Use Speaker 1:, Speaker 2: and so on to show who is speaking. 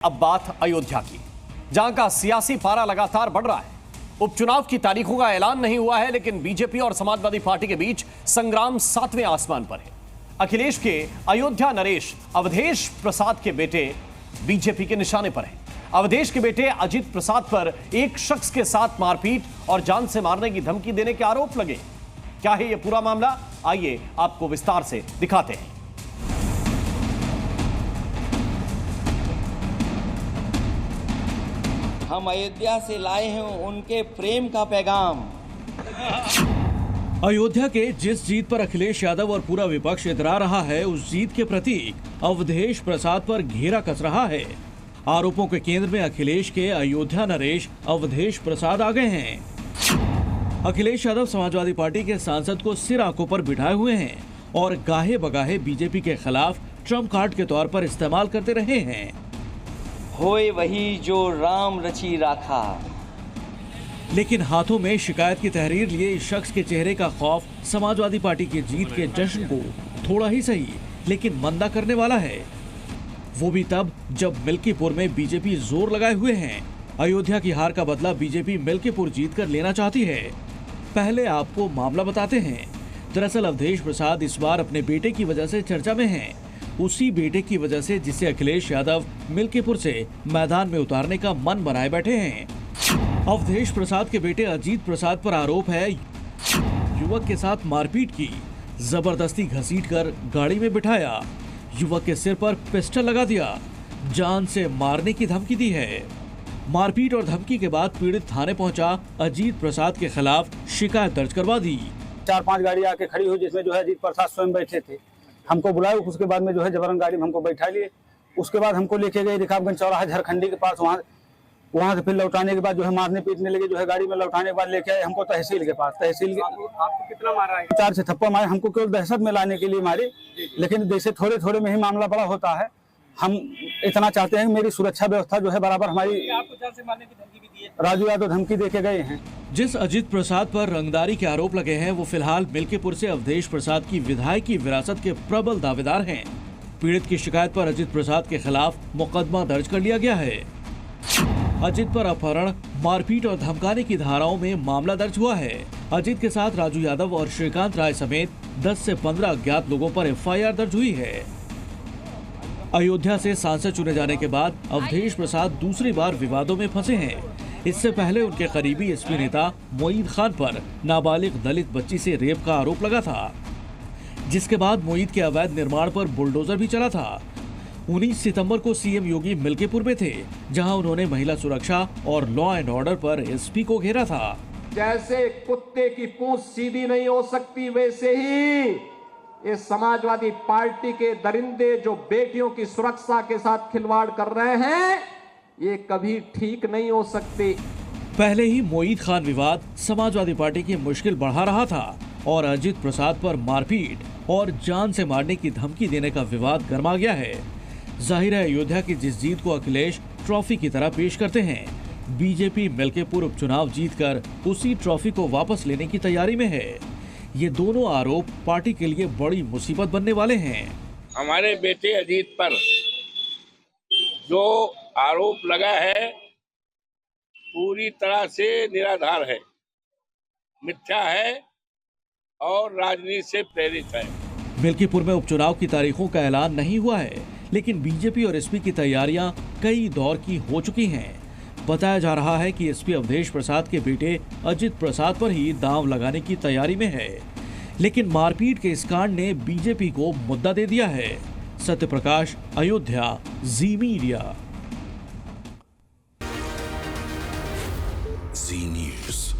Speaker 1: अब बात अयोध्या की, जहां का सियासी पारा लगातार बढ़ रहा है। उपचुनाव की तारीखों का ऐलान नहीं हुआ है, लेकिन बीजेपी और समाजवादी पार्टी के बीच संग्राम 7वें आसमान पर है। अखिलेश के अयोध्या नरेश अवधेश प्रसाद के बेटे बीजेपी के निशाने पर हैं। अवधेश के बेटे अजीत प्रसाद पर एक शख्स के साथ मारपीट और जान से मारने की धमकी देने के आरोप लगे। क्या है यह पूरा मामला, आइए आपको विस्तार से दिखाते हैं।
Speaker 2: हम अयोध्या से लाए हैं उनके प्रेम का पैगाम।
Speaker 3: अयोध्या के जिस जीत पर अखिलेश यादव और पूरा विपक्ष इतरा रहा है, उस जीत के प्रतीक अवधेश प्रसाद पर घेरा कस रहा है। आरोपों के केंद्र में अखिलेश के अयोध्या नरेश अवधेश प्रसाद आ गए हैं। अखिलेश यादव समाजवादी पार्टी के सांसद को सिर आंखों पर बिठाए हुए हैं और गाहे बगाहे बीजेपी के खिलाफ ट्रम्प कार्ड के तौर पर इस्तेमाल करते रहे हैं।
Speaker 2: होए वही जो राम रची राखा।
Speaker 3: लेकिन हाथों में शिकायत की तहरीर लिए इस शख्स के चेहरे का खौफ समाजवादी पार्टी की जीत के जश्न को थोड़ा ही सही लेकिन मंदा करने वाला है। वो भी तब जब मिल्कीपुर में बीजेपी जोर लगाए हुए हैं। अयोध्या की हार का बदला बीजेपी मिल्कीपुर जीतकर लेना चाहती है। पहले आपको मामला बताते हैं। दरअसल अवधेश प्रसाद इस बार अपने बेटे की वजह से चर्चा में हैं। उसी बेटे की वजह से जिसे अखिलेश यादव मिल्कीपुर से मैदान में उतारने का मन बनाए बैठे हैं। अवधेश प्रसाद के बेटे अजीत प्रसाद पर आरोप है युवक के साथ मारपीट की, जबरदस्ती घसीटकर गाड़ी में बिठाया, युवक के सिर पर पिस्टल लगा दिया, जान से मारने की धमकी दी है। मारपीट और धमकी के बाद पीड़ित थाने पहुंचा अजीत प्रसाद के खिलाफ शिकायत दर्ज करवा दी।
Speaker 4: 4-5 गाड़ी आके खड़ी हुई, जिसमें जो है अजीत प्रसाद स्वयं बैठे थे। हमको बुलाया, उसके बाद में जो है जबरन गाड़ी में हमको बैठा लिए। उसके बाद हमको लेके गए रिकाबगंज चौराहा झारखंडी के पास। वहाँ से फिर लौटाने के बाद जो है मारने पीटने लगे। जो है गाड़ी में लौटाने के बाद लेके आए हमको तहसील के पास। तहसील के
Speaker 5: आपको कितना मारा है?
Speaker 4: 4 से थप्पड़ मारे। हमको केवल दहशत में लाने के लिए मारे, लेकिन जैसे थोड़े थोड़े में ही मामला बड़ा होता है। हम इतना चाहते हैं कि मेरी सुरक्षा व्यवस्था जो है बराबर हमारी।
Speaker 5: आपको जान से मारने की धमकी भी दी है?
Speaker 4: राजू यादव धमकी दे के गए हैं।
Speaker 3: जिस अजीत प्रसाद पर रंगदारी के आरोप लगे हैं, वो फिलहाल मिल्कीपुर से अवधेश प्रसाद की विधायकी विरासत के प्रबल दावेदार हैं। पीड़ित की शिकायत पर अजीत प्रसाद के खिलाफ मुकदमा दर्ज कर लिया गया है। अजीत पर अपहरण, मारपीट और धमकाने की धाराओं में मामला दर्ज हुआ है। अजीत के साथ राजू यादव और श्रीकांत राय समेत 10 से 15 अज्ञात लोगों पर FIR दर्ज हुई है। अयोध्या से सांसद चुने जाने के बाद अवधेश प्रसाद दूसरी बार विवादों में फंसे हैं। इससे पहले उनके करीबी SP नेता मोईद खान पर नाबालिग दलित बच्ची से रेप का आरोप लगा था, जिसके बाद मोईद के अवैध निर्माण पर बुलडोजर भी चला था। 19 सितंबर को CM योगी मिल्कीपुर में थे, जहां उन्होंने महिला सुरक्षा और लॉ एंड ऑर्डर पर SP को घेरा था।
Speaker 6: जैसे कुत्ते की पूंछ सीधी नहीं हो सकती, वैसे ही ये समाजवादी पार्टी के दरिंदे जो बेटियों की सुरक्षा के साथ खिलवाड़ कर रहे हैं, ये कभी ठीक नहीं हो सकते।
Speaker 3: पहले ही मोईद खान विवाद समाजवादी पार्टी की मुश्किल बढ़ा रहा था और अजीत प्रसाद पर मारपीट और जान से मारने की धमकी देने का विवाद गर्मा गया है। जाहिर है अयोध्या की जिस जीत को अखिलेश ट्रॉफी की तरह पेश करते हैं, बीजेपी मिल्कीपुर उपचुनाव जीतकर उसी ट्रॉफी को वापस लेने की तैयारी में है। ये दोनों आरोप पार्टी के लिए बड़ी मुसीबत बनने वाले हैं।
Speaker 7: हमारे बेटे अजीत पर जो आरोप लगा है पूरी तरह से निराधार है, मिथ्या है और राजनीति से प्रेरित है।
Speaker 3: मिल्कीपुर में उपचुनाव की तारीखों का ऐलान नहीं हुआ है, लेकिन बीजेपी और SP की तैयारियां कई दौर की हो चुकी हैं। बताया जा रहा है कि SP अवधेश प्रसाद के बेटे अजीत प्रसाद पर ही दांव लगाने की तैयारी में है, लेकिन मारपीट के इस कांड ने बीजेपी को मुद्दा दे दिया है। सत्यप्रकाश, अयोध्या, जी मीडिया।
Speaker 8: जी न्यूज़।